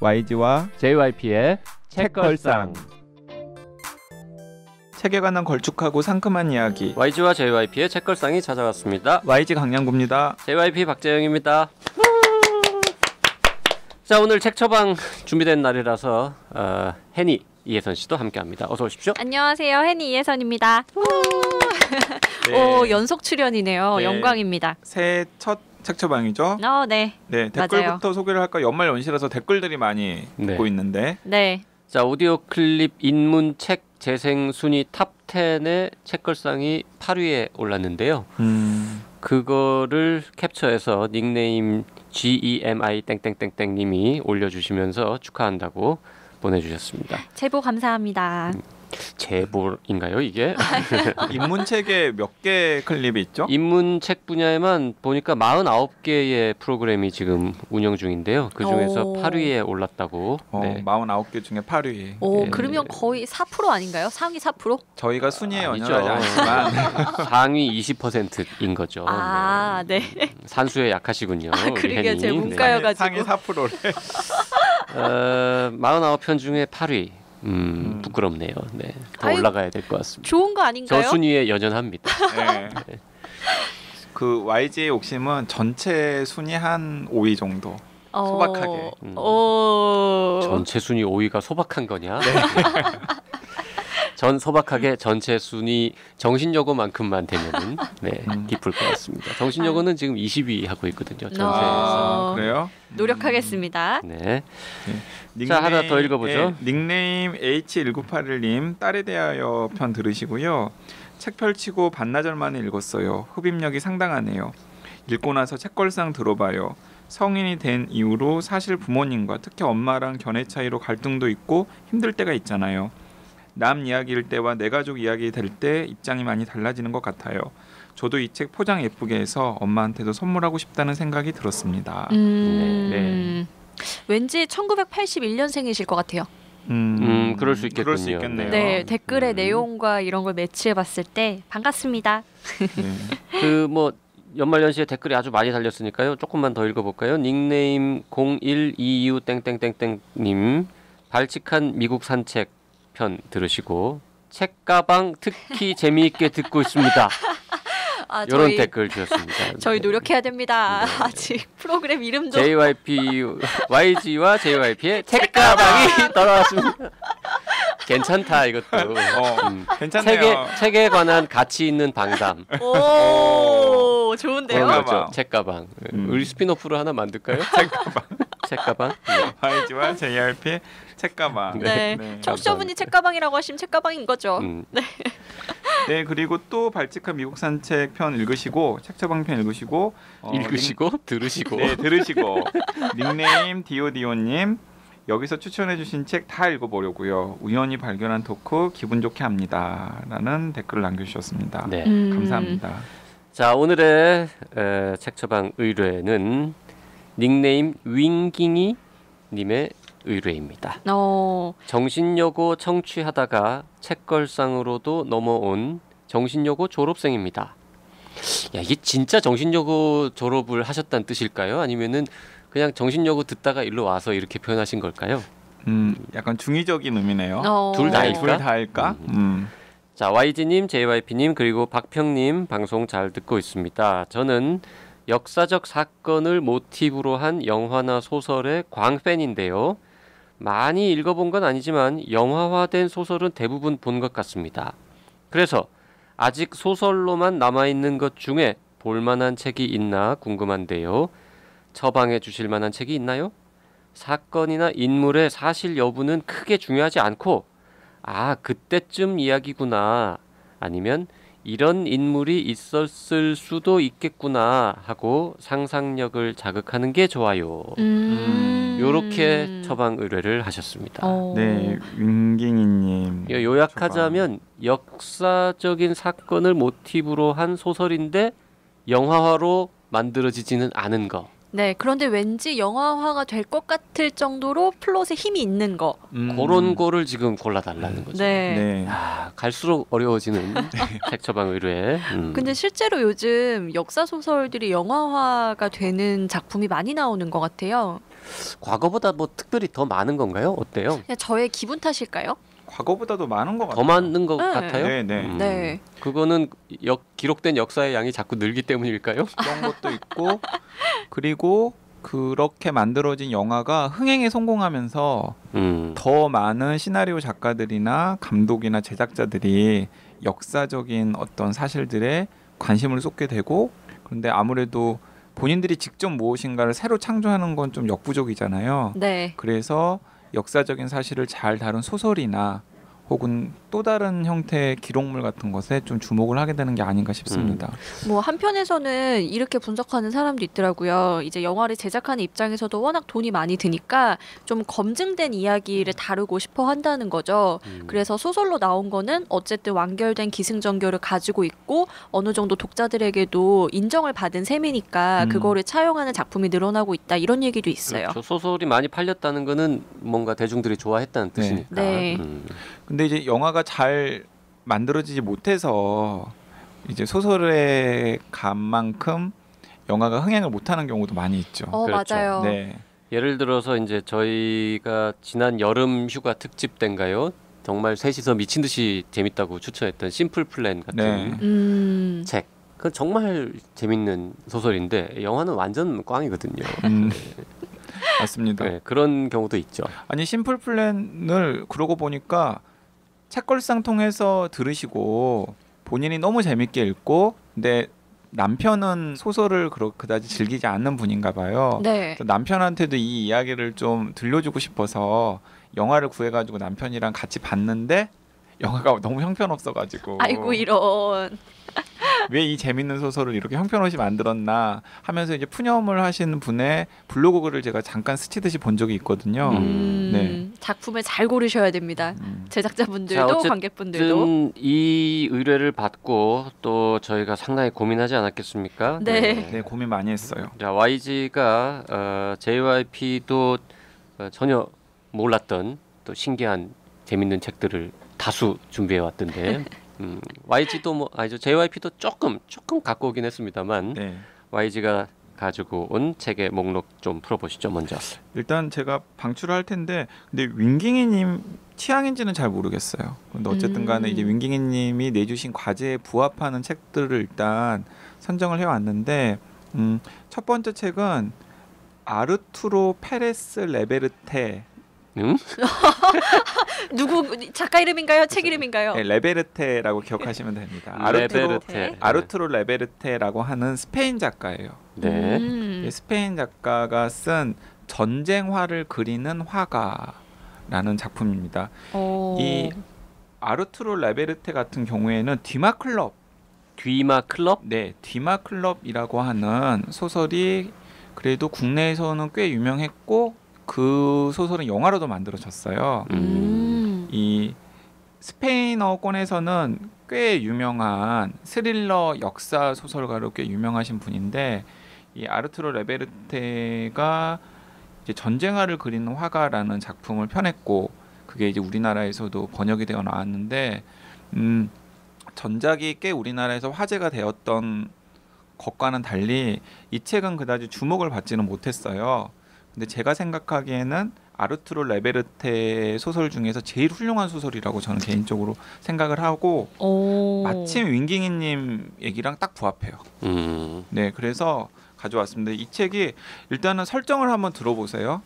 YG와 JYP의 책걸상. 책에 관한 걸쭉하고 상큼한 이야기. YG와 JYP의 책걸상이 찾아왔습니다. YG 강량구입니다. JYP 박재영입니다. 자, 오늘 책 처방 준비된 날이라서 해니 이혜선 씨도 함께합니다. 어서 오십시오. 안녕하세요, 해니 이혜선입니다. 네. 오, 연속 출연이네요. 네. 영광입니다. 새해 첫 책 처방이죠? 네. 네, 맞아요. 댓글부터 소개를 할까? 연말 연시라서 댓글들이 많이 네. 있고 있는데. 네. 자, 오디오 클립 인문 책 재생 순위 탑 10의 책걸상이 8위에 올랐는데요. 그거를 캡처해서 닉네임 GEMI 땡땡땡땡님이 올려주시면서 축하한다고 보내주셨습니다. 제보 감사합니다. 제보인가요 이게? 인문책에 몇 개 클립이 있죠? 인문책 분야에만 보니까 49개의 프로그램이 지금 운영 중인데요. 그중에서 오. 8위에 올랐다고. 네. 49개 중에 8위. 오, 네. 그러면 거의 4% 아닌가요? 상위 4%? 저희가 순위에 아니죠. 연연하지 않지만 상위 20%인 거죠. 아, 네. 산수에 약하시군요. 우리 그러게 제 혜니. 문과여가지고. 상위 4%를 49편 중에 8위. 부끄럽네요. 네. 더 아유, 올라가야 될 것 같습니다. 좋은 거 아닌가요? 저 순위에 연연합니다. 네. 그 YG의 욕심은 전체 순위 한 5위 정도. 소박하게. 전체 순위 5위가 소박한 거냐? 전 소박하게 전체 순위 정신여고만큼만 되면은 기쁠 것 같습니다. 정신여고는 지금 20위 하고 있거든요. 전체에서. 그래요? 노력하겠습니다. 네. 닉네임, 자, 하나 더 읽어보죠. 닉네임 H1981님 딸에 대하여 편 들으시고요. 책 펼치고 반나절 만에 읽었어요. 흡입력이 상당하네요. 읽고 나서 책걸상 들어봐요. 성인이 된 이후로 사실 부모님과 특히 엄마랑 견해 차이로 갈등도 있고 힘들 때가 있잖아요. 남 이야기일 때와 내 가족 이야기 될 때 입장이 많이 달라지는 것 같아요. 저도 이 책 포장 예쁘게 해서 엄마한테도 선물하고 싶다는 생각이 들었습니다. 네. 왠지 1981년생이실 것 같아요. 그럴 수 있겠군요. 그럴 수 있겠네요. 네, 댓글의 내용과 이런 걸 매치해봤을 때 반갑습니다. 그 뭐 연말연시에 댓글이 아주 많이 달렸으니까요. 조금만 더 읽어볼까요? 닉네임 0122 땡땡땡땡님 발칙한 미국 산책 편 들으시고 책가방 특히 재미있게 듣고 있습니다. 이런 댓글 주셨습니다. 저희 노력해야 됩니다. 네. 아직 프로그램 이름도 JYP, YG와 JYP의 책가방이 돌아왔습니다. 괜찮다 이것도. 괜찮네요. 책에 관한 가치 있는 방담. 오, 좋은데요? 그런 거죠. 책가방. 우리 스피노프로 하나 만들까요? 책가방. YG와 JYP의 책가방. 네. 청취자분이 책가방이라고 하시면 책가방인 거죠. 네. 네, 그리고 또 발칙한 미국 산책 편 읽으시고 책처방 편 읽으시고 들으시고 네, 들으시고 닉네임 디오디오님 여기서 추천해주신 책 다 읽어보려고요. 우연히 발견한 토크 기분 좋게 합니다. 라는 댓글을 남겨주셨습니다. 네. 감사합니다. 자, 오늘의 책처방 의뢰는 닉네임 윙깅이 님의 의뢰입니다. 정신여고 청취하다가 책걸상으로도 넘어온 정신여고 졸업생입니다. 야, 이게 진짜 정신여고 졸업을 하셨다는 뜻일까요? 아니면은 그냥 정신여고 듣다가 일로 와서 이렇게 표현하신 걸까요? 약간 중의적인 의미네요. 둘 다일까? 둘 다일까? 자, YG님, JYP님 그리고 박평님 방송 잘 듣고 있습니다. 저는 역사적 사건을 모티브로 한 영화나 소설의 광팬인데요. 많이 읽어본 건 아니지만 영화화된 소설은 대부분 본 것 같습니다. 그래서 아직 소설로만 남아있는 것 중에 볼만한 책이 있나 궁금한데요. 처방해 주실 만한 책이 있나요? 사건이나 인물의 사실 여부는 크게 중요하지 않고 그때쯤 이야기구나 아니면 이런 인물이 있었을 수도 있겠구나 하고 상상력을 자극하는 게 좋아요. 요렇게 처방 의뢰를 하셨습니다. 네, 윙깅이님. 요약하자면 역사적인 사건을 모티브로 한 소설인데 영화화로 만들어지지는 않은 거. 네, 그런데 왠지 영화화가 될 것 같을 정도로 플롯에 힘이 있는 거. 그런 거를 지금 골라달라는 거죠. 네. 갈수록 어려워지는 책 처방 의뢰. 근데 실제로 요즘 역사 소설들이 영화화가 되는 작품이 많이 나오는 것 같아요. 과거보다 뭐 특별히 더 많은 건가요? 어때요? 그냥 저의 기분 탓일까요? 과거보다도 많은 것 더 같아요. 많은 것 네. 같아요? 네, 네. 네. 그거는 기록된 역사의 양이 자꾸 늘기 때문일까요? 그런 것도 있고 그리고 그렇게 만들어진 영화가 흥행에 성공하면서 더 많은 시나리오 작가들이나 감독이나 제작자들이 역사적인 어떤 사실들에 관심을 쏟게 되고 그런데 아무래도 본인들이 직접 무엇인가를 새로 창조하는 건 좀 역부족이잖아요. 네. 그래서 역사적인 사실을 잘 다룬 소설이나 혹은 또 다른 형태의 기록물 같은 것에 좀 주목을 하게 되는 게 아닌가 싶습니다. 뭐 한편에서는 이렇게 분석하는 사람도 있더라고요. 이제 영화를 제작하는 입장에서도 워낙 돈이 많이 드니까 좀 검증된 이야기를 다루고 싶어 한다는 거죠. 그래서 소설로 나온 거는 어쨌든 완결된 기승전결을 가지고 있고 어느 정도 독자들에게도 인정을 받은 셈이니까 그거를 차용하는 작품이 늘어나고 있다 이런 얘기도 있어요. 그렇죠. 소설이 많이 팔렸다는 거는 뭔가 대중들이 좋아했다는 네. 뜻이니까. 네. 근데 이제 영화가 잘 만들어지지 못해서 이제 소설의 감만큼 영화가 흥행을 못하는 경우도 많이 있죠. 그렇죠. 맞아요. 네. 예를 들어서 이제 저희가 지난 여름 휴가 특집 때인가요? 정말 셋이서 미친 듯이 재밌다고 추천했던 심플 플랜 같은 네. 책. 그건 정말 재밌는 소설인데 영화는 완전 꽝이거든요. 맞습니다. 네, 그런 경우도 있죠. 아니 심플 플랜을 그러고 보니까 책걸상 통해서 들으시고 본인이 너무 재밌게 읽고 근데 남편은 소설을 그다지 즐기지 않는 분인가 봐요. 네. 그래서 남편한테도 이 이야기를 좀 들려주고 싶어서 영화를 구해가지고 남편이랑 같이 봤는데 영화가 너무 형편없어가지고 아이고 이런. 왜 이 재밌는 소설을 이렇게 형편없이 만들었나 하면서 이제 푸념을 하시는 분의 블로그 글을 제가 잠깐 스치듯이 본 적이 있거든요. 네. 작품을 잘 고르셔야 됩니다. 제작자분들도 자, 어쨌든 관객분들도. 이 의뢰를 받고 또 저희가 상당히 고민하지 않았겠습니까? 네. 네, 고민 많이 했어요. 자, YG가 JYP도 전혀 몰랐던 또 신기한 재밌는 책들을 다수 준비해 왔던데 YG도 뭐 아니죠. JYP도 조금 갖고 오긴 했습니다만 네. YG가 가지고 온 책의 목록 좀 풀어보시죠. 먼저. 일단 제가 방출을 할 텐데 근데 윙깅이님 취향인지는 잘 모르겠어요. 근데 어쨌든 간에 이제 윙깅이님이 내주신 과제에 부합하는 책들을 일단 선정을 해왔는데 첫 번째 책은 아르투로 페레스 레베르테 응? 누구 작가 이름인가요? 책 이름인가요? 네, 레베르테라고 기억하시면 됩니다. 레베르테. 아르투로 레베르테라고 하는 스페인 작가예요. 네. 이 스페인 작가가 쓴 전쟁화를 그리는 화가라는 작품입니다. 이 아르투로 레베르테 같은 경우에는 뒤마 클럽, 네, 뒤마 클럽이라고 하는 소설이 그래도 국내에서는 꽤 유명했고 그 소설은 영화로도 만들어졌어요. 이 스페인어권에서는 꽤 유명한 스릴러 역사 소설가로 꽤 유명하신 분인데 이 아르투로 레베르테가 이제 전쟁화를 그리는 화가라는 작품을 펴냈고 그게 이제 우리나라에서도 번역이 되어 나왔는데 전작이 꽤 우리나라에서 화제가 되었던 것과는 달리 이 책은 그다지 주목을 받지는 못했어요. 근데 제가 생각하기에는 아르투로 레베르테 소설 중에서 제일 훌륭한 소설이라고 저는 개인적으로 생각을 하고 마침 윙깅이님 얘기랑 딱 부합해요. 네, 그래서 가져왔습니다. 이 책이 일단은 설정을 한번 들어보세요.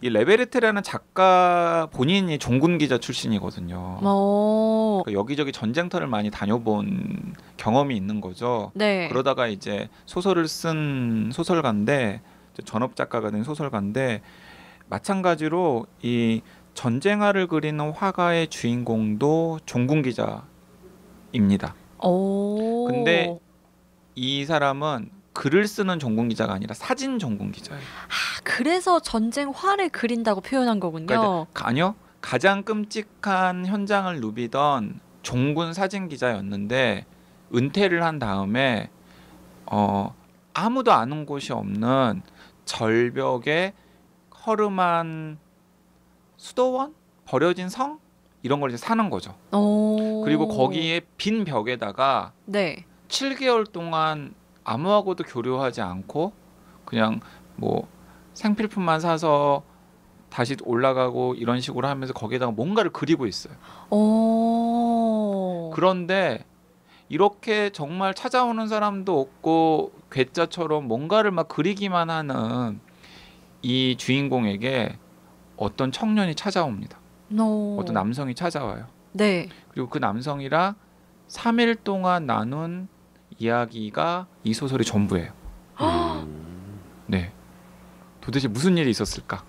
이 레베르테라는 작가 본인이 종군 기자 출신이거든요. 그러니까 여기저기 전쟁터를 많이 다녀본 경험이 있는 거죠. 네. 그러다가 이제 소설을 쓴 소설가인데 전업 작가가 된 소설가인데 마찬가지로 이 전쟁화를 그리는 화가의 주인공도 종군 기자입니다. 근데 이 사람은 글을 쓰는 종군 기자가 아니라 사진 종군 기자예요. 그래서 전쟁화를 그린다고 표현한 거군요. 그러니까 아니요. 가장 끔찍한 현장을 누비던 종군 사진 기자였는데 은퇴를 한 다음에 아무도 아는 곳이 없는 절벽에 허름한 수도원, 버려진 성 이런 걸 이제 사는 거죠. 그리고 거기에 빈 벽에다가 네. 7개월 동안 아무하고도 교류하지 않고 그냥 뭐 생필품만 사서 다시 올라가고 이런 식으로 하면서 거기에다가 뭔가를 그리고 있어요. 그런데 이렇게 정말 찾아오는 사람도 없고 괴짜처럼 뭔가를 막 그리기만 하는 이 주인공에게 어떤 청년이 찾아옵니다. 어떤 남성이 찾아와요. 네. 그리고 그 남성이랑 3일 동안 나눈 이야기가 이 소설의 전부예요. 네. 도대체 무슨 일이 있었을까?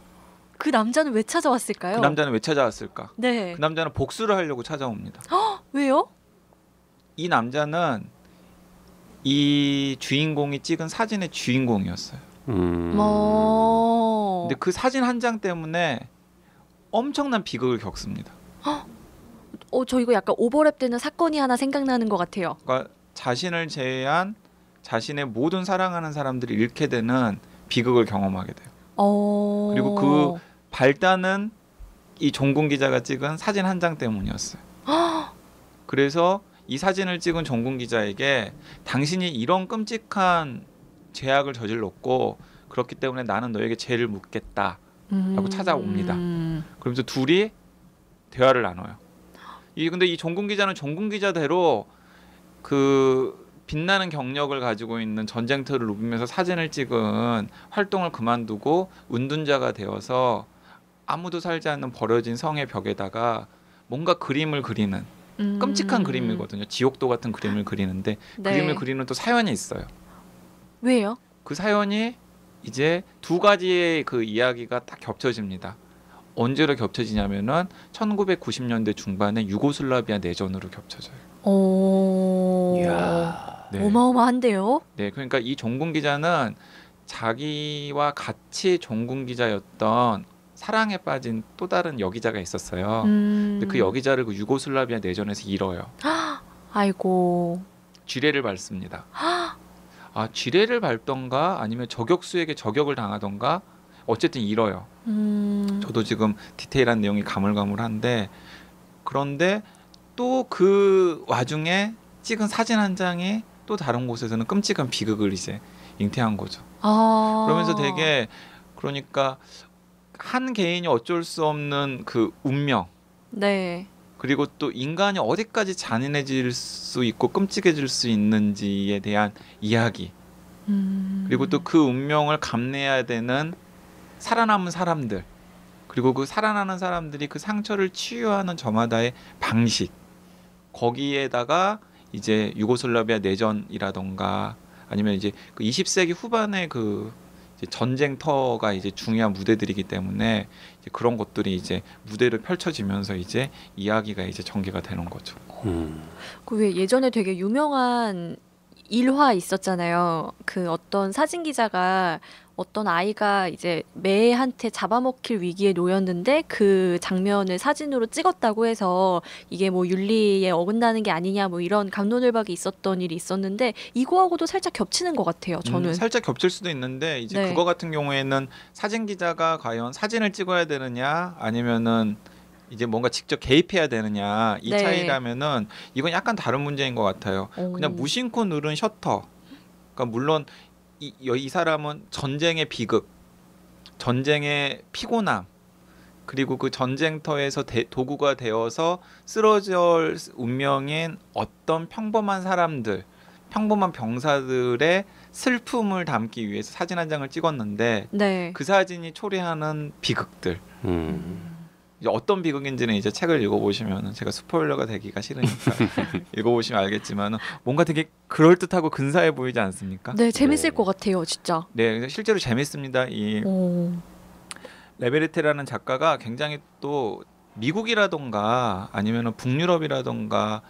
그 남자는 왜 찾아왔을까요? 그 남자는 왜 찾아왔을까? 네. 그 남자는 복수를 하려고 찾아옵니다. 왜요? 이 남자는 이 주인공이 찍은 사진의 주인공이었어요. 근데 그 사진 한 장 때문에 엄청난 비극을 겪습니다. 저 이거 약간 오버랩되는 사건이 하나 생각나는 것 같아요. 그러니까 자신을 제외한 자신의 모든 사랑하는 사람들이 잃게 되는 비극을 경험하게 돼요. 그리고 그 발단은 이 종군 기자가 찍은 사진 한 장 때문이었어요. 그래서 이 사진을 찍은 종군 기자에게 당신이 이런 끔찍한 죄악을 저질렀고 그렇기 때문에 나는 너에게 죄를 묻겠다라고 찾아옵니다. 그러면서 둘이 대화를 나눠요. 근데 이 종군 기자는 종군 기자대로 그 빛나는 경력을 가지고 있는 전쟁터를 누비면서 사진을 찍은 활동을 그만두고 운둔자가 되어서 아무도 살지 않는 버려진 성의 벽에다가 뭔가 그림을 그리는 끔찍한 그림이거든요. 지옥도 같은 그림을 그리는데 네. 그림을 그리는 또 사연이 있어요. 왜요? 그 사연이 이제 두 가지의 그 이야기가 딱 겹쳐집니다. 언제로 겹쳐지냐면은 1990년대 중반에 유고슬라비아 내전으로 겹쳐져요. 네. 어마어마한데요? 네, 그러니까 이 종군 기자는 자기와 같이 종군 기자였던 사랑에 빠진 또 다른 여기자가 있었어요. 근데 그 여기자를 그 유고슬라비아 내전에서 잃어요. 아이고. 쥐레를 밟습니다. 쥐레를 밟던가 아니면 저격수에게 저격을 당하던가 어쨌든 잃어요. 저도 지금 디테일한 내용이 가물가물한데 그런데 또 그 와중에 찍은 사진 한 장이 또 다른 곳에서는 끔찍한 비극을 이제 잉태한 거죠. 그러면서 되게 그러니까 한 개인이 어쩔 수 없는 그 운명 네. 그리고 또 인간이 어디까지 잔인해질 수 있고 끔찍해질 수 있는지에 대한 이야기 그리고 또 그 운명을 감내해야 되는 살아남은 사람들 그리고 그 살아나는 사람들이 그 상처를 치유하는 저마다의 방식 거기에다가 이제 유고슬라비아 내전이라던가 아니면 이제 그 20세기 후반의 그 이제 전쟁터가 이제 중요한 무대들이기 때문에 이제 그런 것들이 이제 무대를 펼쳐지면서 이제 이야기가 이제 전개가 되는 거죠. 그 왜 예전에 되게 유명한 일화 있었잖아요. 그 어떤 사진 기자가 어떤 아이가 이제 매한테 잡아먹힐 위기에 놓였는데 그 장면을 사진으로 찍었다고 해서 이게 뭐 윤리에 어긋나는 게 아니냐 뭐 이런 갑론을박이 있었던 일이 있었는데 이거하고도 살짝 겹치는 것 같아요. 저는. 살짝 겹칠 수도 있는데 이제 네. 그거 같은 경우에는 사진 기자가 과연 사진을 찍어야 되느냐 아니면은 이제 뭔가 직접 개입해야 되느냐 이 네. 차이라면은 이건 약간 다른 문제인 것 같아요. 그냥 무심코 누른 셔터. 그러니까 물론 이 사람은 전쟁의 비극, 전쟁의 피곤함, 그리고 그 전쟁터에서 도구가 되어서 쓰러질 운명인 어떤 평범한 사람들, 평범한 병사들의 슬픔을 담기 위해서 사진 한 장을 찍었는데 네. 그 사진이 초래하는 비극들. 이제 어떤 비극인지는 이제 책을 읽어보시면 제가 스포일러가 되기가 싫으니까 읽어보시면 알겠지만 뭔가 되게 그럴듯하고 근사해 보이지 않습니까? 네, 재밌을 것 같아요, 진짜. 네, 실제로 재밌습니다. 이 레베르테라는 작가가 굉장히 또 미국이라던가 아니면 북유럽이라던가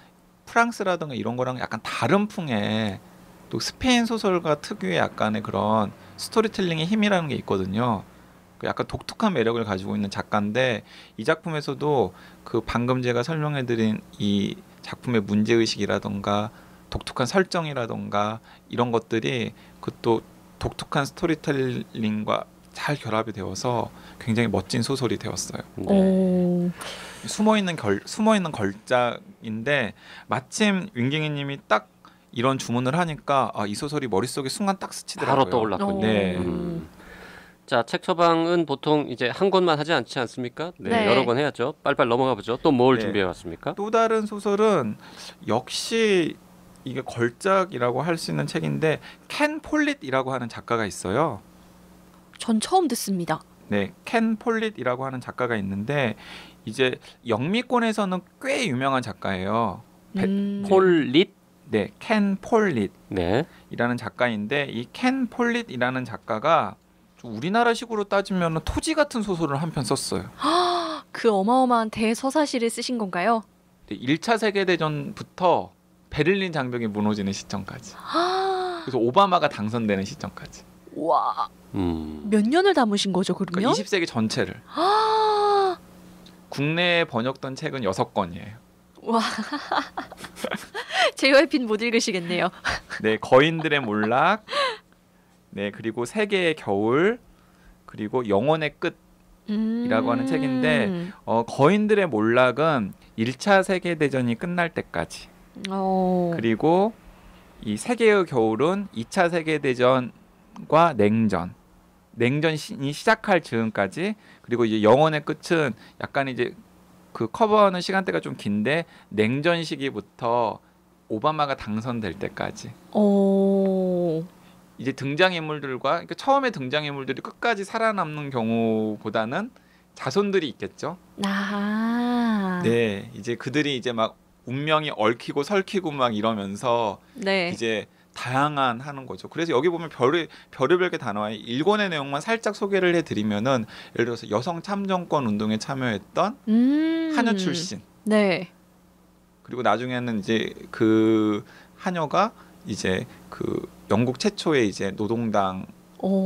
프랑스라던가 이런 거랑 약간 다른 풍의 또 스페인 소설가 특유의 약간의 그런 스토리텔링의 힘이라는 게 있거든요. 약간 독특한 매력을 가지고 있는 작가인데 이 작품에서도 그 방금 제가 설명해드린 이 작품의 문제의식이라던가 독특한 설정이라던가 이런 것들이 그 또 독특한 스토리텔링과 잘 결합이 되어서 굉장히 멋진 소설이 되었어요. 네. 숨어있는 걸작인데 마침 윙갱이님이 딱 이런 주문을 하니까 이 소설이 머릿속에 순간 딱 스치더라고요. 바로 떠올랐군요. 네. 자, 책 처방은 보통 이제 한 권만 하지 않지 않습니까? 네, 네. 여러 권 해야죠. 빨리빨리 넘어가 보죠. 또 뭘 네. 준비해 왔습니까? 또 다른 소설은 역시 이게 걸작이라고 할 수 있는 책인데 켄 폴릿이라고 하는 작가가 있어요. 전 처음 듣습니다. 네, 켄 폴릿이라고 하는 작가가 있는데 이제 영미권에서는 꽤 유명한 작가예요. 폴릿? 네, 켄 폴릿이라는 네. 작가인데 이 켄 폴릿이라는 작가가 좀 우리나라식으로 따지면 토지 같은 소설을 한 편 썼어요. 그 어마어마한 대서사시를 쓰신 건가요? 네, 1차 세계대전부터 베를린 장벽이 무너지는 시점까지. 그래서 오바마가 당선되는 시점까지. 와, 음. 몇 년을 담으신 거죠, 그러니까 그러면? 20세기 전체를. 국내에 번역된 책은 6권이에요. 와, JYP는 못 읽으시겠네요. 네, 거인들의 몰락, 네 그리고 세계의 겨울, 그리고 영혼의 끝이라고 하는 책인데 거인들의 몰락은 1차 세계 대전이 끝날 때까지. 그리고 이 세계의 겨울은 2차 세계 대전과 냉전이 시작할 즈음까지. 그리고 이제 영혼의 끝은 약간 이제 그 커버하는 시간대가 좀 긴데 냉전 시기부터 오바마가 당선될 때까지. 이제 등장인물들과 그러니까 처음에 등장인물들이 끝까지 살아남는 경우보다는 자손들이 있겠죠. 네, 이제 그들이 이제 막 운명이 얽히고 설키고 막 이러면서 네. 이제 다양한 하는 거죠. 그래서 여기 보면 별의별 게 다 나와요. 1권의 내용만 살짝 소개를 해드리면은 예를 들어서 여성 참정권 운동에 참여했던 하녀 출신. 네. 그리고 나중에는 이제 그 하녀가 이제 그 영국 최초의 이제 노동당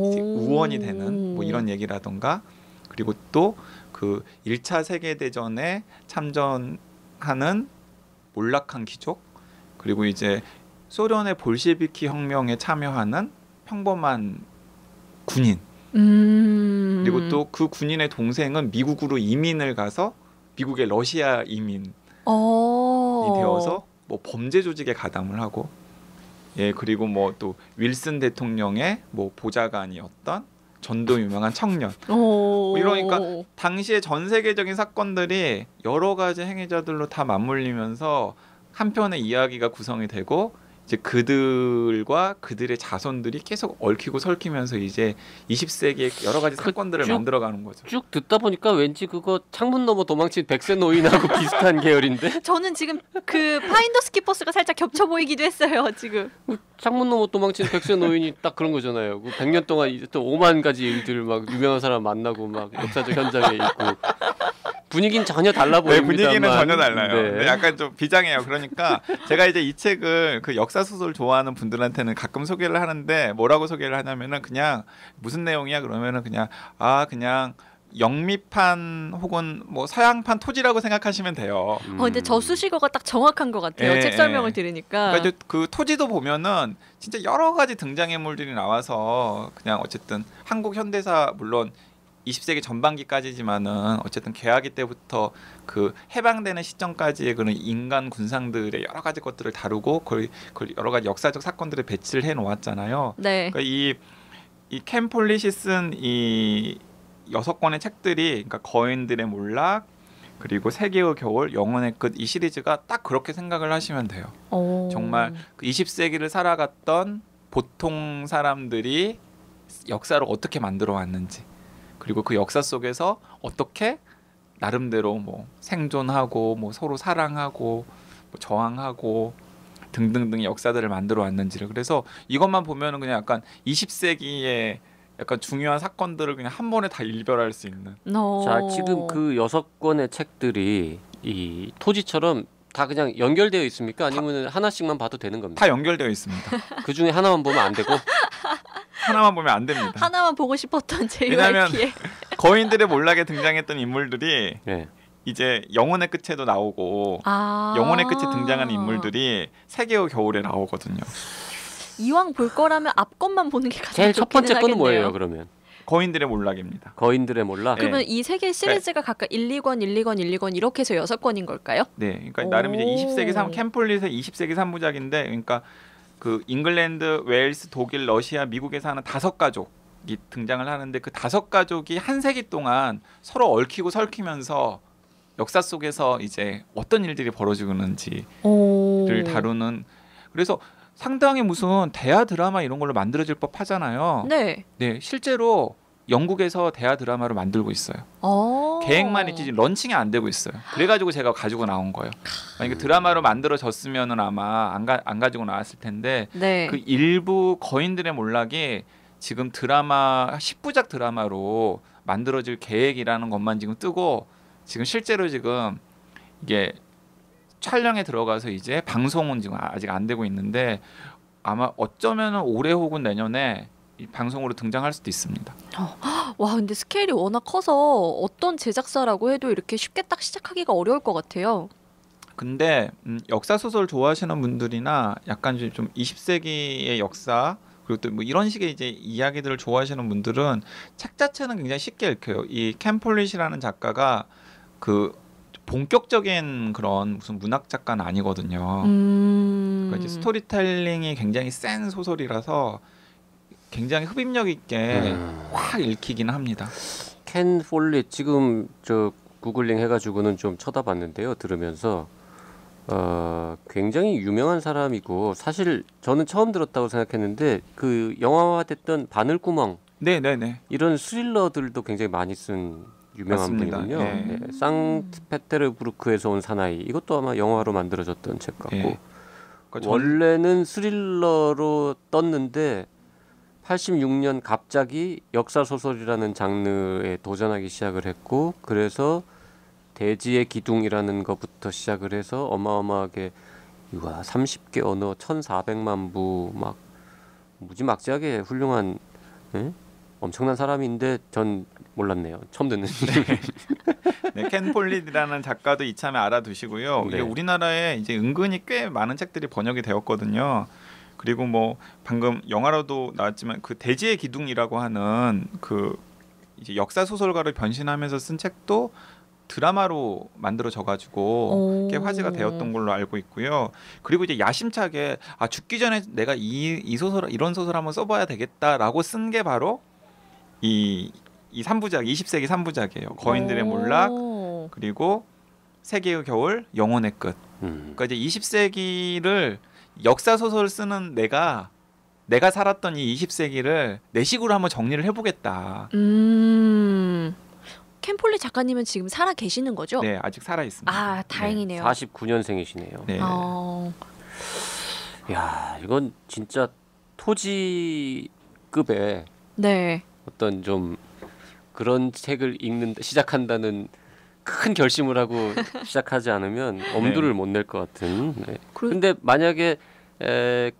이제 의원이 되는 뭐 이런 얘기라던가. 그리고 또 그 1차 세계 대전에 참전하는 몰락한 귀족. 그리고 이제 소련의 볼셰비키 혁명에 참여하는 평범한 군인. 그리고 또 그 군인의 동생은 미국으로 이민을 가서 미국의 러시아 이민이 되어서 뭐 범죄 조직에 가담을 하고, 예 그리고 뭐 또 윌슨 대통령의 뭐 보좌관이었던 전도 유명한 청년. 이러니까 당시에 전 세계적인 사건들이 여러 가지 행위자들로 다 맞물리면서 한 편의 이야기가 구성이 되고 이제 그들과 그들의 자손들이 계속 얽히고 설키면서 이제 20세기의 여러 가지 사건들을 만들어가는 거죠. 쭉 듣다 보니까 왠지 그거 창문 너머 도망친 백세 노인하고 비슷한 계열인데? 저는 지금 그 파인더 스키퍼스가 살짝 겹쳐 보이기도 했어요. 지금. 창문 너머 도망친 백세 노인이 딱 그런 거잖아요. 100년 동안 있었던 5만 가지 일들 막 유명한 사람 만나고 막 역사적 현장에 있고 분위기는 전혀 달라 보입니다. 네, 분위기는 전혀 달라요. 네. 네, 약간 좀 비장해요. 그러니까 제가 이제 이 책을 그 역사 소설 좋아하는 분들한테는 가끔 소개를 하는데 뭐라고 소개를 하냐면은 그냥 무슨 내용이야 그러면은 그냥 그냥 영미판 혹은 뭐 서양판 토지라고 생각하시면 돼요. 근데 저 수식어가 딱 정확한 것 같아요. 예, 책 설명을 예. 들으니까. 그러니까 이제 그 토지도 보면은 진짜 여러 가지 등장인물들이 나와서 그냥 어쨌든 한국 현대사 물론 20세기 전반기까지지만은 어쨌든 개화기 때부터 그 해방되는 시점까지의 그런 인간 군상들의 여러 가지 것들을 다루고 그걸 여러 가지 역사적 사건들을 배치를 해 놓았잖아요. 네. 그러니까 이 켄 폴릿이 쓴 이 6권의 책들이 그러니까 거인들의 몰락 그리고 세계의 겨울, 영혼의 끝 이 시리즈가 딱 그렇게 생각을 하시면 돼요. 정말 그 20세기를 살아갔던 보통 사람들이 역사를 어떻게 만들어 왔는지 그리고 그 역사 속에서 어떻게 나름대로 뭐 생존하고 뭐 서로 사랑하고 뭐 저항하고 등등등의 역사들을 만들어 왔는지를. 그래서 이것만 보면은 그냥 약간 20세기의 약간 중요한 사건들을 그냥 한 번에 다 일별할 수 있는. 자, 지금 그 6권의 책들이 이 토지처럼 다 그냥 연결되어 있습니까? 아니면 하나씩만 봐도 되는 겁니까? 다 연결되어 있습니다. 그 중에 하나만 보면 안 되고? 하나만 보면 안 됩니다. 하나만 보고 싶었던 왜냐하면 JYP의 거인들의 몰락에 등장했던 인물들이 네. 이제 영혼의 끝에도 나오고 영혼의 끝에 등장하는 인물들이 세계의 겨울에 나오거든요. 이왕 볼 거라면 앞것만 보는 게 가장 제일 첫 번째 좋기는 거는 뭐예요, 하겠네요. 그러면? 거인들의 몰락입니다. 거인들의 몰락? 그러면 이 세 개 시리즈가 각각 1, 2권, 1, 2권, 1, 2권 이렇게 해서 6권인 걸까요? 네, 그러니까 나름 이제 20세기 켄 폴릿의 20세기 3부작인데, 그러니까 그 잉글랜드, 웨일스, 독일, 러시아, 미국에 사는 5가족 가족이 등장을 하는데 그 5가족이 한 세기 동안 서로 얽히고 설키면서 역사 속에서 이제 어떤 일들이 벌어지는지를 다루는 그래서 상당히 무슨 대하 드라마 이런 걸로 만들어질 법하잖아요. 네. 네, 실제로 영국에서 대하 드라마를 만들고 있어요. 계획만 있지 지금 런칭이 안 되고 있어요. 그래가지고 제가 가지고 나온 거예요. 만약에 드라마로 만들어졌으면은 아마 안 가지고 나왔을 텐데 네. 그 일부 거인들의 몰락이 지금 드라마 10부작 드라마로 만들어질 계획이라는 것만 지금 뜨고 지금 실제로 지금 이게 촬영에 들어가서 이제 방송은 지금 아직 안 되고 있는데 아마 어쩌면은 올해 혹은 내년에 이 방송으로 등장할 수도 있습니다. 와, 근데 스케일이 워낙 커서 어떤 제작사라고 해도 이렇게 쉽게 딱 시작하기가 어려울 것 같아요. 근데 역사 소설 좋아하시는 분들이나 약간 좀 20세기의 역사 그리고 또 뭐 이런 식의 이제 이야기들을 좋아하시는 분들은 책 자체는 굉장히 쉽게 읽혀요. 이 켄 폴릿이라는 작가가 그 본격적인 그런 무슨 문학 작가는 아니거든요. 그러니까 이제 스토리텔링이 굉장히 센 소설이라서 굉장히 흡입력 있게 확 읽히긴 합니다. 켄 폴릿 지금 저 구글링 해가지고는 좀 쳐다봤는데요. 들으면서 굉장히 유명한 사람이고 사실 저는 처음 들었다고 생각했는데 그 영화화됐던 바늘구멍 네네네. 이런 스릴러들도 굉장히 많이 쓴 유명한 맞습니다. 분이군요. 예. 네. 상트페테르부르크에서 온 사나이 이것도 아마 영화로 만들어졌던 책 같고 예. 그러니까 원래는 스릴러로 떴는데 86년 갑자기 역사 소설이라는 장르에 도전하기 시작을 했고 그래서 대지의 기둥이라는 것부터 시작을 해서 어마어마하게 이거 30개 언어 1,400만 부 막 무지막지하게 훌륭한 엄청난 사람인데 전 몰랐네요. 처음 듣는. 네, 켄 폴릿이라는 작가도 이참에 알아두시고요. 네. 이게 우리나라에 이제 은근히 꽤 많은 책들이 번역이 되었거든요. 그리고 뭐 방금 영화로도 나왔지만 그 대지의 기둥이라고 하는 그 이제 역사 소설가를 변신하면서 쓴 책도 드라마로 만들어져가지고 꽤 화제가 되었던 걸로 알고 있고요. 그리고 이제 야심차게 죽기 전에 내가 이 소설 이런 소설 한번 써봐야 되겠다라고 쓴 게 바로 이 3부작 20세기 3부작이에요. 거인들의 몰락 그리고 세계의 겨울 영혼의 끝. 그러니까 이제 20세기를 역사 소설 쓰는 내가 살았던 이 20세기를 내 식으로 한번 정리를 해보겠다. 켄 폴릿 작가님은 지금 살아 계시는 거죠? 네, 아직 살아 있습니다. 아, 다행이네요. 49년생이시네요. 네. 야, 이건 진짜 토지급의 네. 어떤 좀 그런 책을 시작한다는 큰 결심을 하고 시작하지 않으면 엄두를 못 낼 것 같은. 네. 근데 만약에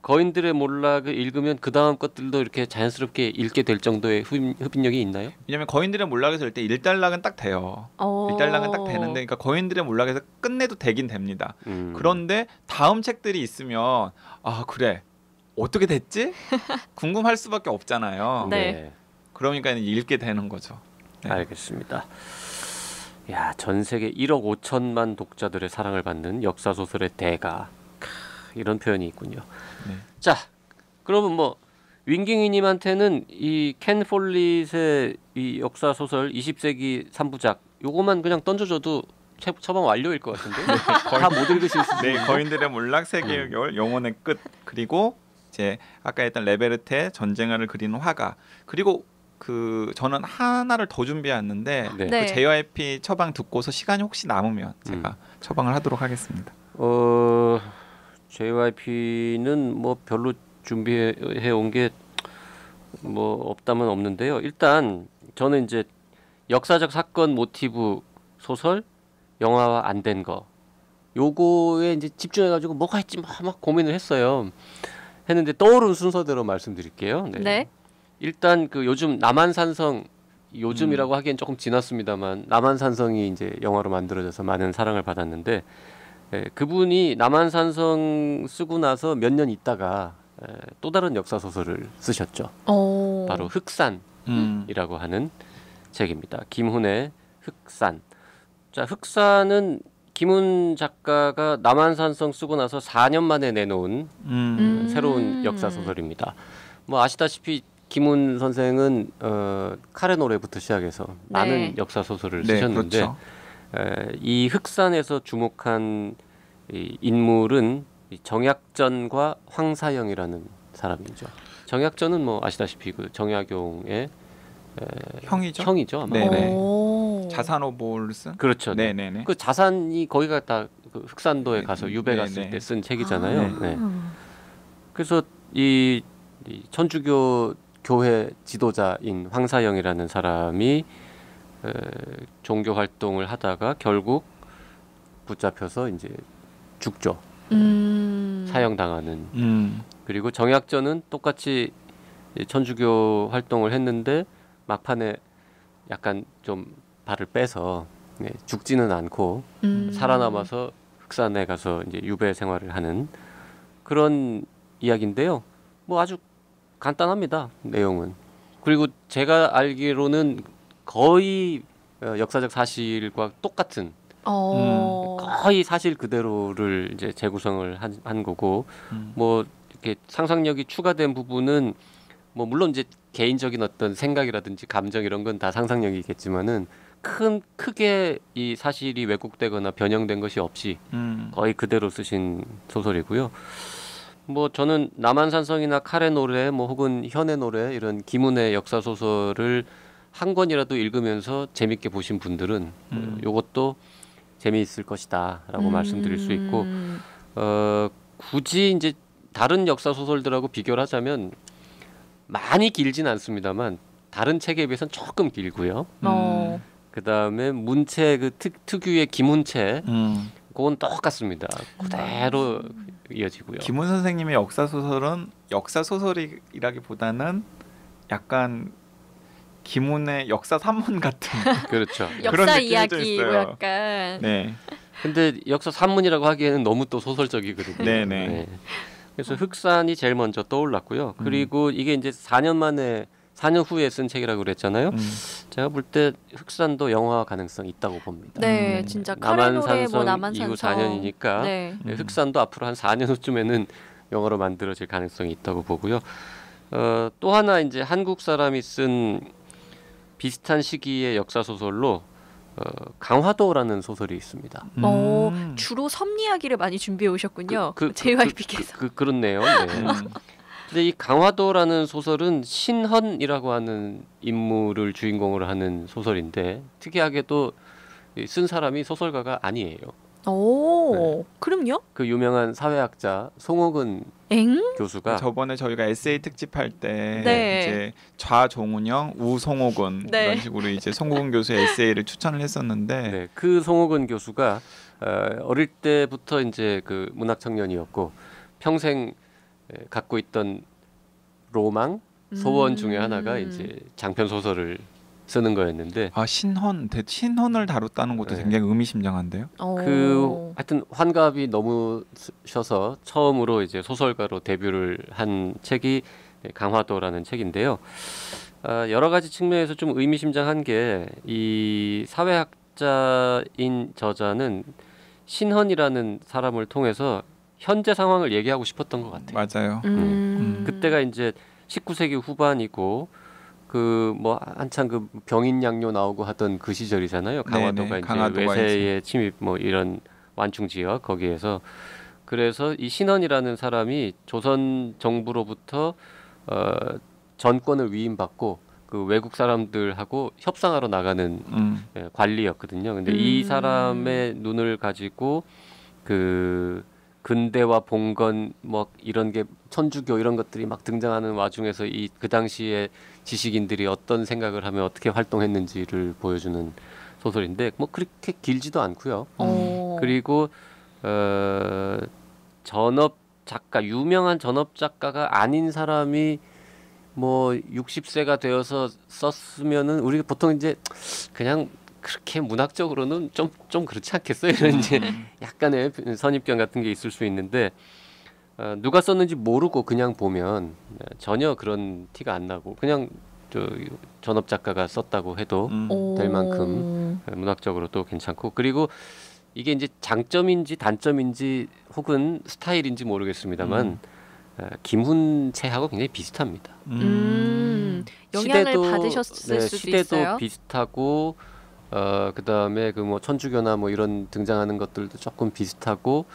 거인들의 몰락을 읽으면 그 다음 것들도 이렇게 자연스럽게 읽게 될 정도의 흡입력이 있나요? 왜냐하면 거인들의 몰락에서 일 때 1단락은 딱 돼요. 1단락은 딱 되는데 그러니까 거인들의 몰락에서 끝내도 되긴 됩니다. 그런데 다음 책들이 있으면 그래 어떻게 됐지? 궁금할 수밖에 없잖아요. 네. 그러니까 읽게 되는 거죠. 네. 알겠습니다. 야, 전 세계 1억 5천만 독자들의 사랑을 받는 역사 소설의 대가. 이런 표현이 있군요. 네. 자, 그러면 뭐 윙깅이님한테는 이 켄 폴릿의 이 역사 소설 20세기 3부작 요거만 그냥 던져줘도 처방 완료일 것 같은데 다 못 읽으실 수 네, 있어요. 거인들의 몰락, 세계의 겨울, 영혼의 끝 그리고 이제 아까 했던 레베르테 전쟁을 그리는 화가 그리고 저는 하나를 더 준비했는데 네. 네. 그 JYP 처방 듣고서 시간이 혹시 남으면 제가 처방을 하도록 하겠습니다. JYP는 뭐 별로 준비해 온 게 뭐 없다면 없는데요. 일단 저는 이제 역사적 사건 모티브 소설 영화화 안 된 거 요거에 이제 집중해가지고 뭐가 있지 막 고민을 했어요. 했는데 떠오른 순서대로 말씀드릴게요. 네. 네. 일단 그 요즘 남한산성 요즘이라고 하기엔 조금 지났습니다만 남한산성이 이제 영화로 만들어져서 많은 사랑을 받았는데 그분이 남한산성 쓰고 나서 몇 년 있다가 또 다른 역사 소설을 쓰셨죠. 바로 흑산이라고 하는 책입니다. 김훈의 흑산. 자, 흑산은 김훈 작가가 남한산성 쓰고 나서 4년 만에 내놓은 새로운 역사 소설입니다. 뭐 아시다시피 김훈 선생은 카레 노래부터 시작해서 네. 많은 역사 소설을 네, 쓰셨는데 그렇죠. 이 흑산에서 주목한 이 인물은 이 정약전과 황사영이라는 사람이죠. 정약전은 뭐 아시다시피 그 정약용의 형이죠. 형이죠 아마. 네네. 오. 자산오보를 쓴. 그렇죠. 네. 네네네. 그 자산이 거기가 다 그 흑산도에 네, 가서 유배 갔을 네네. 때 쓴 책이잖아요. 아. 네. 그래서 이 천주교 교회 지도자인 황사영이라는 사람이 종교 활동을 하다가 결국 붙잡혀서 이제 죽죠. 사형당하는. 그리고 정약전은 똑같이 천주교 활동을 했는데 막판에 약간 좀 발을 빼서 죽지는 않고 살아남아서 흑산에 가서 이제 유배 생활을 하는 그런 이야기인데요. 뭐 아주 간단합니다. 내용은. 그리고 제가 알기로는 거의 역사적 사실과 똑같은 거의 사실 그대로를 이제 재구성을 한 거고 뭐 이렇게 상상력이 추가된 부분은 뭐 물론 이제 개인적인 어떤 생각이라든지 감정 이런 건 다 상상력이겠지만은 크게 이 사실이 왜곡되거나 변형된 것이 없이 거의 그대로 쓰신 소설이고요. 뭐 저는 남한산성이나 카레 노래 뭐 혹은 현의 노래 이런 김훈의 역사 소설을 한 권이라도 읽으면서 재밌게 보신 분들은 요것도 재미있을 것이다라고 말씀드릴 수 있고 굳이 이제 다른 역사 소설들하고 비교를 하자면 많이 길진 않습니다만 다른 책에 비해서는 조금 길고요. 그다음에 문체 그 특유의 기문체 그건 똑같습니다. 그대로 이어지고요. 김훈 선생님의 역사 소설은 역사 소설이라기보다는 약간 김훈의 역사 산문 같은 그렇죠. 그런 역사 느낌이 좀 이야기 뭐 있어요. 약간 네. 근데 역사 산문이라고 하기에는 너무 또 소설적이거든요. 네네. 네. 그래서 흑산이 제일 먼저 떠올랐고요. 그리고 이게 이제 4년 만에 4년 후에 쓴 책이라고 그랬잖아요. 제가 볼 때 흑산도 영화 가능성 있다고 봅니다. 네, 진짜 카레 노래 뭐 남한산성 이후 4년이니까 네. 흑산도 앞으로 한 4년 후쯤에는 영화로 만들어질 가능성이 있다고 보고요. 또 하나 이제 한국 사람이 쓴 비슷한 시기의 역사 소설로 강화도라는 소설이 있습니다. 주로 섬 이야기를 많이 준비해 오셨군요. JYP께서. 그렇네요. 네. 근데 이 강화도라는 소설은 신헌이라고 하는 인물을 주인공으로 하는 소설인데 특이하게도 쓴 사람이 소설가가 아니에요. 오, 그럼요? 그 유명한 사회학자 송옥은 교수가 저번에 저희가 에세이 특집할 때 네. 이제 좌종운영, 우송옥은 네. 이런 식으로 이제 송옥은 교수의 에세이를 추천을 했었는데 네, 그 송옥은 교수가 어릴 때부터 이제 그 문학 청년이었고 평생 갖고 있던 로망, 소원 중에 하나가 이제 장편 소설을 쓰는 거였는데 신헌을 다뤘다는 것도 네. 굉장히 의미심장한데요. 그 하여튼 환갑이 넘으셔서 처음으로 이제 소설가로 데뷔를 한 책이 강화도라는 책인데요. 여러 가지 측면에서 좀 의미심장한 게 이 사회학자인 저자는 신헌이라는 사람을 통해서 현재 상황을 얘기하고 싶었던 것 같아요. 맞아요. 그때가 이제 19세기 후반이고 그 뭐 한창 그 병인양요 나오고 하던 그 시절이잖아요. 강화도가 네네, 이제 강화도가 외세의 침입 뭐 이런 완충 지역 거기에서 그래서 이 신헌이라는 사람이 조선 정부로부터 전권을 위임받고 그 외국 사람들하고 협상하러 나가는 관리였거든요. 근데 이 사람의 눈을 가지고 그 근대와 봉건 뭐 이런 게 천주교 이런 것들이 막 등장하는 와중에서 이 그 당시에 지식인들이 어떤 생각을 하며 어떻게 활동했는지를 보여주는 소설인데 뭐 그렇게 길지도 않고요. 그리고 전업 작가 유명한 전업 작가가 아닌 사람이 뭐 60세가 되어서 썼으면은 우리가 보통 이제 그냥 그렇게 문학적으로는 좀 그렇지 않겠어요? 이런 이제 약간의 선입견 같은 게 있을 수 있는데 누가 썼는지 모르고 그냥 보면 전혀 그런 티가 안 나고 그냥 전업 작가가 썼다고 해도 될 만큼 문학적으로도 괜찮고 그리고 이게 이제 장점인지 단점인지 혹은 스타일인지 모르겠습니다만 김훈체하고 굉장히 비슷합니다. 영향을 받으셨을 수도 시대도 있어요. 비슷하고 그다음에 그 뭐 천주교나 뭐 이런 등장하는 것들도 조금 비슷하고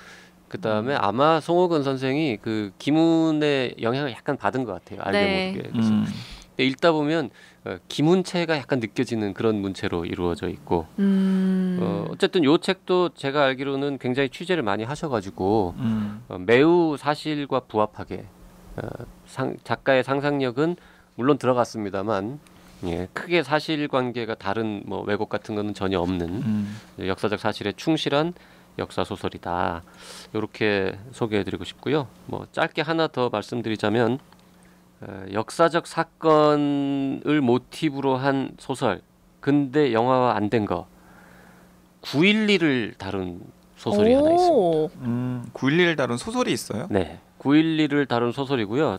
그다음에 아마 송호근 선생이 그 김훈의 영향을 약간 받은 것 같아요. 알게 네. 모르게. 그래서 근데 읽다 보면 김훈체가 약간 느껴지는 그런 문체로 이루어져 있고 어쨌든 요 책도 제가 알기로는 굉장히 취재를 많이 하셔가지고 매우 사실과 부합하게 작가의 상상력은 물론 들어갔습니다만 예, 크게 사실관계가 다른 뭐 왜곡 같은 거는 전혀 없는 역사적 사실에 충실한 역사 소설이다. 이렇게 소개해드리고 싶고요. 뭐 짧게 하나 더 말씀드리자면 역사적 사건을 모티브로 한 소설. 근데 영화화 안 된 거. 9.12를 다룬 소설이 하나 있습니다. 9.11을 다룬 소설이 있어요? 네, 9.12를 다룬 소설이고요.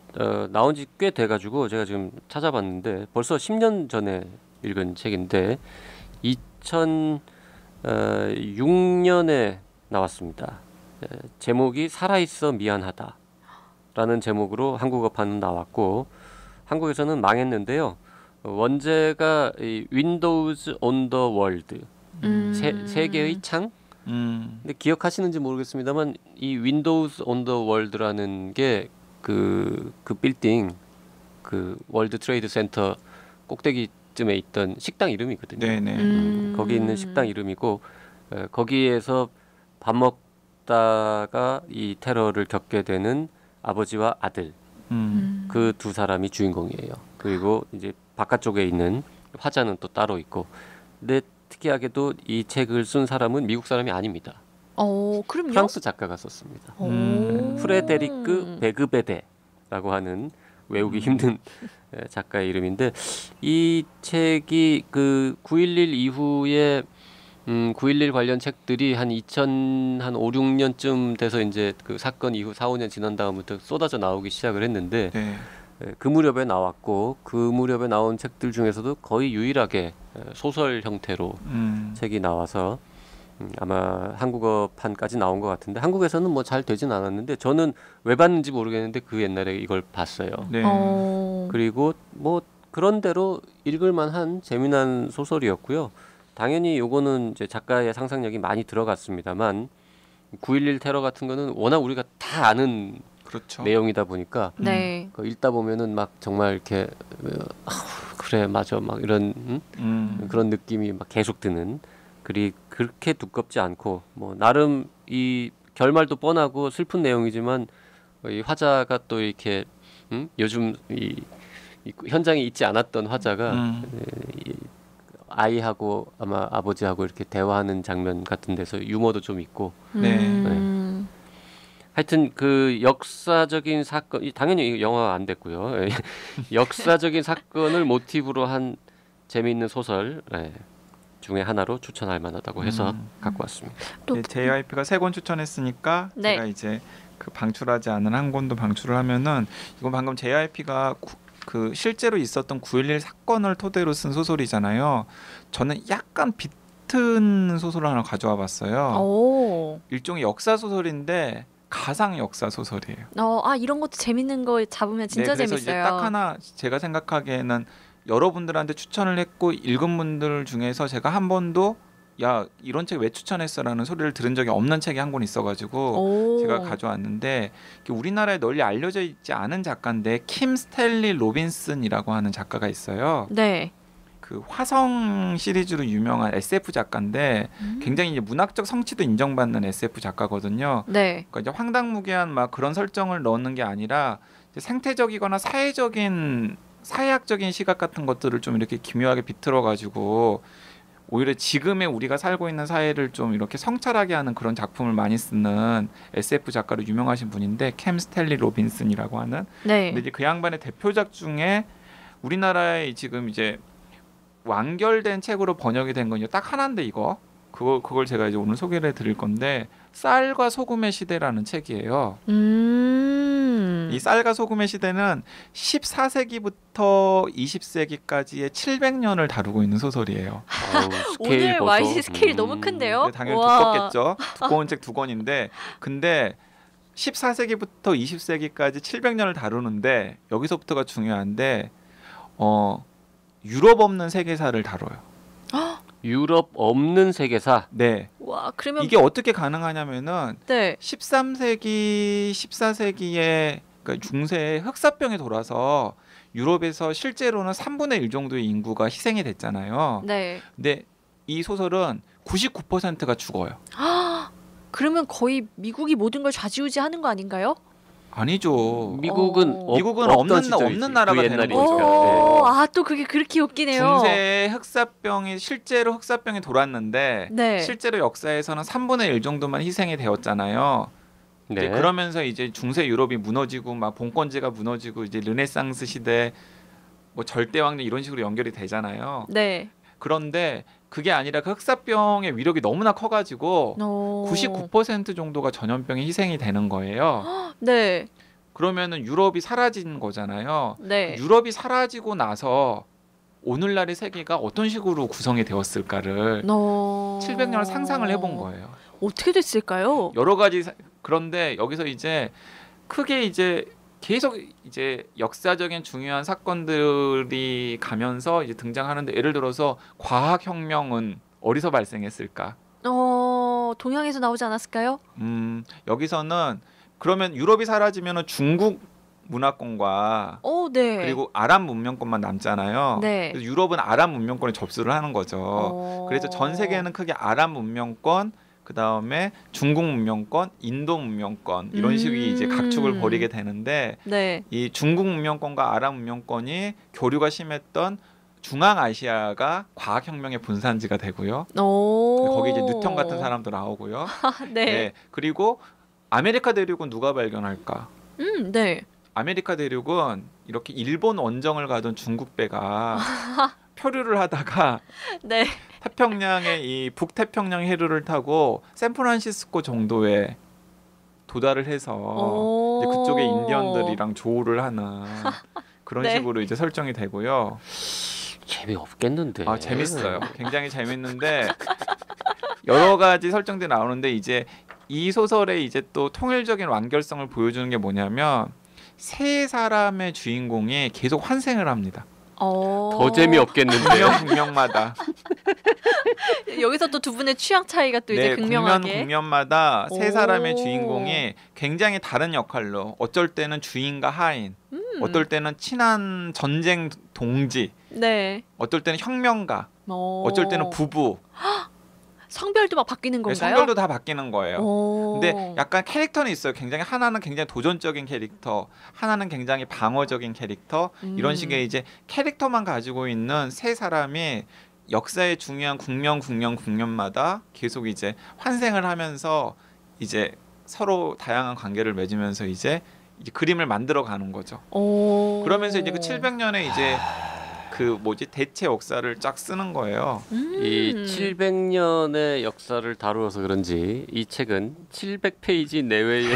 나온 지 꽤 돼가지고 제가 지금 찾아봤는데 벌써 10년 전에 읽은 책인데 2006년에 나왔습니다. 제목이 살아있어 미안하다 라는 제목으로 한국어판은 나왔고 한국에서는 망했는데요. 원제가 이 윈도우즈 온 더 월드 세계의 창? 근데 기억하시는지 모르겠습니다만 이 윈도우즈 온 더 월드라는 게 그 빌딩 그 월드 트레이드 센터 꼭대기쯤에 있던 식당 이름이거든요. 네네. 거기 있는 식당 이름이고 거기에서 밥 먹다가 이 테러를 겪게 되는 아버지와 아들 그 두 사람이 주인공이에요. 그리고 이제 바깥쪽에 있는 화자는 또 따로 있고 근데 특이하게도 이 책을 쓴 사람은 미국 사람이 아닙니다. 그럼요. 프랑스 작가가 썼습니다. 프레데리크 베그베데라고 하는 외우기 힘든 작가의 이름인데 이 책이 그 9.11 이후에 9.11 관련 책들이 한 5, 6년쯤 돼서 이제 그 사건 이후 4, 5년 지난 다음부터 쏟아져 나오기 시작을 했는데 네. 그 무렵에 나왔고 그 무렵에 나온 책들 중에서도 거의 유일하게 소설 형태로 책이 나와서 아마 한국어판까지 나온 것 같은데 한국에서는 뭐 잘 되진 않았는데 저는 왜 봤는지 모르겠는데 그 옛날에 이걸 봤어요. 네. 그리고 뭐 그런대로 읽을만한 재미난 소설이었고요. 당연히 요거는 이제 작가의 상상력이 많이 들어갔습니다만 9.11 테러 같은 거는 워낙 우리가 다 아는 그렇죠. 내용이다 보니까 네. 읽다 보면은 막 정말 이렇게 그래 맞아 막 이런 그런 느낌이 막 계속 드는 글이 그렇게 두껍지 않고 뭐 나름 이 결말도 뻔하고 슬픈 내용이지만 이 화자가 또 이렇게 요즘 이 현장에 있지 않았던 화자가 이 아이하고 아마 아버지하고 이렇게 대화하는 장면 같은 데서 유머도 좀 있고 하여튼 그 역사적인 사건 당연히 영화 안 됐고요. 역사적인 사건을 모티브로 한 재미있는 소설 중에 하나로 추천할 만하다고 해서 갖고 왔습니다. 또 JYP가 3권 추천했으니까 네. 제가 이제 그 방출하지 않은 한 권도 방출을 하면은 이건 방금 JYP가 그 실제로 있었던 9.11 사건을 토대로 쓴 소설이잖아요. 저는 약간 비튼 소설을 하나 가져와 봤어요. 일종의 역사 소설인데 가상 역사 소설이에요. 이런 것도 재밌는 거 잡으면 진짜 그래서 재밌어요. 이제 딱 하나 제가 생각하기에는 여러분들한테 추천을 했고 읽은 분들 중에서 제가 한 번도 야 이런 책 왜 추천했어라는 소리를 들은 적이 없는 책이 한 권 있어가지고 제가 가져왔는데 우리나라에 널리 알려져 있지 않은 작가인데 킴 스탠리 로빈슨이라고 하는 작가가 있어요. 네. 그 화성 시리즈로 유명한 SF 작가인데 굉장히 이제 문학적 성취도 인정받는 SF 작가거든요. 네. 그러니까 이제 황당무계한 막 그런 설정을 넣는 게 아니라 이제 생태적이거나 사회학적인 시각 같은 것들을 좀 이렇게 기묘하게 비틀어가지고 오히려 지금의 우리가 살고 있는 사회를 좀 이렇게 성찰하게 하는 그런 작품을 많이 쓰는 SF 작가로 유명하신 분인데 캠 스탠리 로빈슨이라고 하는. 네. 근데 이제 그 양반의 대표작 중에 우리나라에 지금 이제 완결된 책으로 번역이 된 건 딱 하나인데 그걸 제가 이제 오늘 소개를 해드릴 건데 쌀과 소금의 시대라는 책이에요. 이 쌀과 소금의 시대는 14세기부터 20세기까지의 700년을 다루고 있는 소설이에요. 오늘 YG 스케일 너무 큰데요? 네, 당연히 두껍겠죠. 두꺼운 책 2권인데 근데 14세기부터 20세기까지 700년을 다루는데 여기서부터가 중요한데 유럽 없는 세계사를 다뤄요. 유럽 없는 세계사. 네. 와, 그러면 이게 어떻게 가능하냐면은 네. 13세기, 14세기에 그러니까 중세에 흑사병이 돌아서 유럽에서 실제로는 3분의 1 정도의 인구가 희생이 됐잖아요. 네. 근데 이 소설은 99%가 죽어요. 그러면 거의 미국이 모든 걸 좌지우지하는 거 아닌가요? 아니죠. 미국은 미국은 없던 시절이지. 없는 나라가 그 되는 옛날이니까. 거죠. 네. 아, 또 그게 그렇게 웃기네요. 중세에 흑사병이 실제로 흑사병이 돌았는데 네. 실제로 역사에서는 3분의 1 정도만 희생이 되었잖아요. 네. 이제 그러면서 이제 중세 유럽이 무너지고 막 봉건제가 무너지고 이제 르네상스 시대 뭐 절대왕조 이런 식으로 연결이 되잖아요. 네. 그런데 그게 아니라 그 흑사병의 위력이 너무나 커가지고 99% 정도가 전염병에 희생이 되는 거예요. 네. 그러면은 유럽이 사라진 거잖아요. 네. 유럽이 사라지고 나서 오늘날의 세계가 어떤 식으로 구성이 되었을까를 700년을 상상을 해본 거예요. 어떻게 됐을까요? 여러 가지 그런데 여기서 이제 크게 이제 계속 이제 역사적인 중요한 사건들이 가면서 이제 등장하는데 예를 들어서 과학 혁명은 어디서 발생했을까? 동양에서 나오지 않았을까요? 여기서는 그러면 유럽이 사라지면은 중국 문화권과 네. 그리고 아랍 문명권만 남잖아요. 네. 그래서 유럽은 아랍 문명권에 접수를 하는 거죠. 그래서 전 세계는 크게 아랍 문명권, 그 다음에 중국 문명권, 인도 문명권 이런 식이 이제 각축을 벌이게 되는데 네. 이 중국 문명권과 아랍 문명권이 교류가 심했던 중앙아시아가 과학혁명의 분산지가 되고요. 거기 이제 뉴턴 같은 사람도 나오고요. 네. 네. 그리고 아메리카 대륙은 누가 발견할까? 네. 아메리카 대륙은 이렇게 일본 원정을 가던 중국 배가 표류를 하다가 네. 태평양의 이 북태평양 해류를 타고 샌프란시스코 정도에 도달을 해서 이제 그쪽에 인디언들이랑 조우를 하는 그런 네. 식으로 이제 설정이 되고요. 재미없겠는데. 아, 재밌어요. 굉장히 재밌는데 여러 가지 설정들이 나오는데 이제 이 소설의 이제 또 통일적인 완결성을 보여주는 게 뭐냐면 세 사람의 주인공이 계속 환생을 합니다. 더 재미없겠는데. 국명마다. 여기서 또 두 분의 취향 차이가 또 이제 극명하게. 국면마다 세 사람의 오. 주인공이 굉장히 다른 역할로 어쩔 때는 주인과 하인, 어떨 때는 친한 전쟁 동지, 네. 어떨 때는 혁명가, 어쩔 때는 부부. 성별도 막 바뀌는 건가요? 성별도 다 바뀌는 거예요. 오. 근데 약간 캐릭터는 있어요. 굉장히 하나는 굉장히 도전적인 캐릭터, 하나는 굉장히 방어적인 캐릭터 이런 식의 이제 캐릭터만 가지고 있는 세 사람이 역사의 중요한 국면마다 계속 이제 환생을 하면서 이제 서로 다양한 관계를 맺으면서 이제 그림을 만들어 가는 거죠. 그러면서 이제 그 700년의 이제 그 대체 역사를 쫙 쓰는 거예요. 이 700년의 역사를 다루어서 그런지 이 책은 700페이지 내외의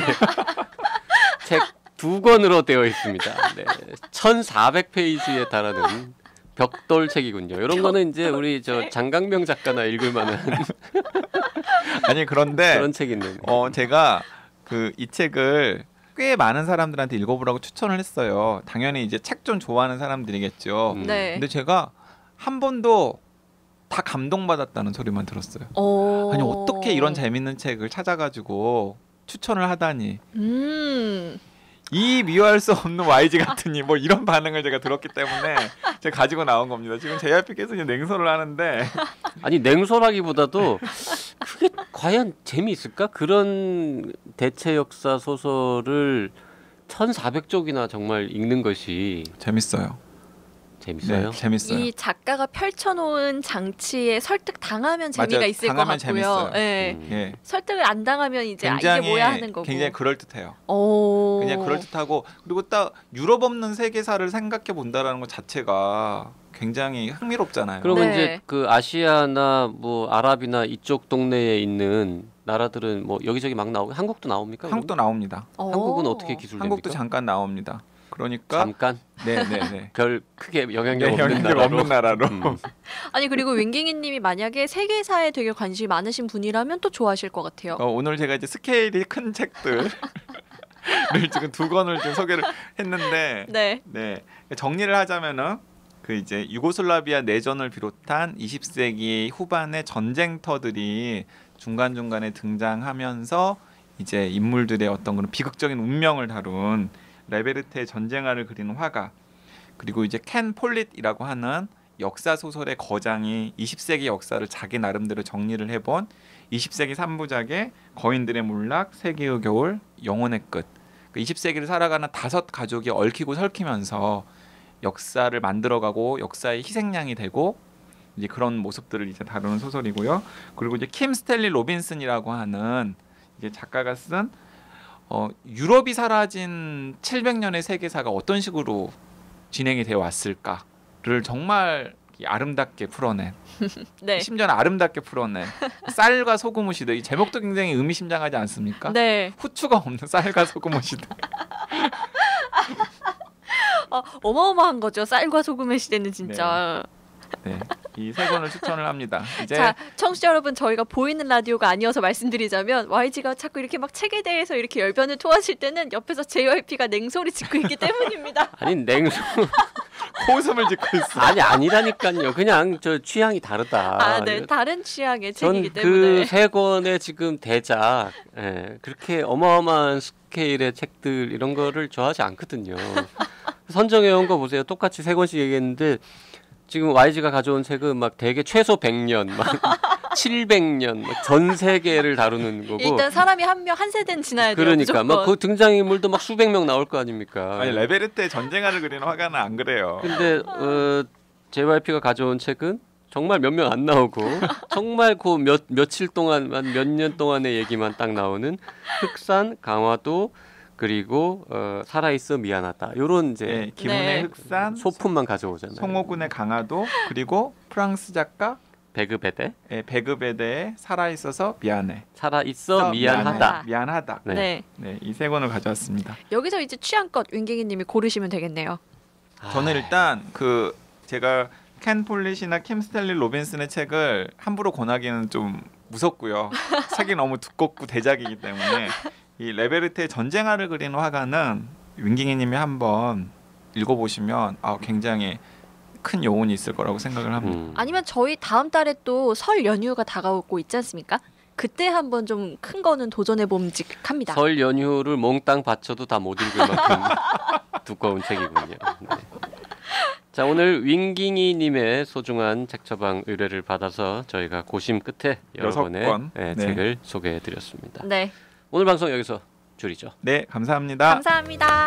책 2권으로 되어 있습니다. 네. 1400페이지에 달하는 벽돌책이군요. 이런 거는 이제 우리 저 장강명 작가나 읽을 만한 아니 그런데 그런 책인데. 제가 이 책을 꽤 많은 사람들한테 읽어보라고 추천을 했어요. 당연히 이제 책 좀 좋아하는 사람들이겠죠. 네. 근데 제가 한 번도 다 감동받았다는 소리만 들었어요. 아니 어떻게 이런 재밌는 책을 찾아가지고 추천을 하다니. 이 미워할 수 없는 YG 같으니 뭐 이런 반응을 제가 들었기 때문에 제가 가지고 나온 겁니다. 지금 JYP께서 냉소를 하는데 아니 냉소라기보다도 그게 과연 재미있을까? 그런 대체 역사 소설을 1400쪽이나 정말 읽는 것이 재밌어요. 재밌어요? 네, 재밌어요. 이 작가가 펼쳐놓은 장치에 설득 당하면 재미가 맞아요. 있을 것 당하면 같고요. 재밌어요. 네. 예. 설득을 안 당하면 이제 이게 뭐야 하는 거고. 굉장히 그럴듯해요. 오. 굉장히 그럴듯하고 그리고 딱 유럽 없는 세계사를 생각해 본다라는 것 자체가 굉장히 흥미롭잖아요. 그러면 네. 이제 그 아시아나 뭐 아랍이나 이쪽 동네에 있는 나라들은 뭐 여기저기 막 나오고 한국도 나옵니까? 한국도 나옵니다. 한국은 어떻게 기술됩니까? 한국도 잠깐 나옵니다. 그러니까 잠깐 네네네. 별 크게 영향력 네, 없는 영향력 나라로. 없는 나라로. 아니 그리고 윙갱이님이 만약에 세계사에 되게 관심이 많으신 분이라면 또 좋아하실 것 같아요. 오늘 제가 이제 스케일이 큰 책들을 지금 2권을 좀 소개를 했는데 네. 네 정리를 하자면은 그 이제 유고슬라비아 내전을 비롯한 20세기 후반의 전쟁터들이 중간중간에 등장하면서 이제 인물들의 어떤 그런 비극적인 운명을 다룬 레베르테의 전쟁화를 그리는 화가, 그리고 이제 켄 폴릿이라고 하는 역사 소설의 거장이 20세기 역사를 자기 나름대로 정리를 해본 20세기 3부작의 거인들의 몰락, 세기의 겨울, 영혼의 끝. 20세기를 살아가는 5가족이 얽히고 설키면서 역사를 만들어가고 역사의 희생양이 되고 이제 그런 모습들을 이제 다루는 소설이고요. 그리고 이제 킴 스탠리 로빈슨이라고 하는 이제 작가가 쓴 유럽이 사라진 700년의 세계사가 어떤 식으로 진행이 되어 왔을까를 정말 아름답게 풀어낸, 네. 심지어는 아름답게 풀어낸 쌀과 소금의 시대. 이 제목도 굉장히 의미심장하지 않습니까? 네. 후추가 없는 쌀과 소금의 시대. 어마어마한 거죠. 쌀과 소금의 시대는 진짜. 네, 이 세 권을 추천을 합니다. 이제 자, 청취자 여러분, 저희가 보이는 라디오가 아니어서 말씀드리자면 YG가 자꾸 이렇게 막 책에 대해서 이렇게 열변을 토하실 때는 옆에서 JYP가 냉소리 짓고 있기 때문입니다. 아니 냉소 코웃음을 짓고 있어. 아니 아니라니까요. 그냥 저 취향이 다르다. 아, 네. 다른 취향의 전 책이기 그 때문에. 세 권의 지금 대작, 그렇게 어마어마한 스케일의 책들 이런 거를 좋아하지 않거든요. 선정해온 거 보세요. 똑같이 세 권씩 얘기했는데 지금 YG가 가져온 책은 막 대개 최소 100년, 막 700년, 전 세계를 다루는 거고. 일단 사람이 한 명 한 세대는 지나야 돼요. 그러니까 무조건. 막 그 등장인물도 막 수백 명 나올 거 아닙니까? 아니 레베르테 전쟁화를 그리는 화가는 안 그래요. 근데 JYP가 가져온 책은 정말 몇 명 안 나오고 정말 그 며칠 동안만 몇 년 동안의 얘기만 딱 나오는 흑산, 강화도 그리고 살아있어 미안하다. 요런 이제 네, 김은혜 네. 흑산, 소품만 가져오잖아요. 송호군의 강화도, 그리고 프랑스 작가 배그베데 베그베데의 살아있어서 미안해. 살아있어 미안하다. 미안하다. 네. 네. 네, 이 세 권을 가져왔습니다. 여기서 이제 취향껏 윙갱이님이 고르시면 되겠네요. 저는 일단 그 제가 켄 폴릿이나 킴 스탠리 로빈슨의 책을 함부로 권하기는 좀 무섭고요. 책이 너무 두껍고 대작이기 때문에 이 레베르테의 전쟁화를 그리는 화가는 윙갱이님이 한번 읽어보시면 굉장히 큰 여운이 있을 거라고 생각을 합니다. 아니면 저희 다음 달에 또 설 연휴가 다가오고 있지 않습니까? 그때 한번 좀 큰 거는 도전해 봄직합니다. 설 연휴를 몽땅 바쳐도 다 못 읽을 만큼 두꺼운 책이군요. 네. 자, 오늘 윙깅이님의 소중한 책 처방 의뢰를 받아서 저희가 고심 끝에 여러 6권. 권의 네. 책을 소개해드렸습니다. 네. 오늘 방송 여기서 줄이죠. 네, 감사합니다. 감사합니다.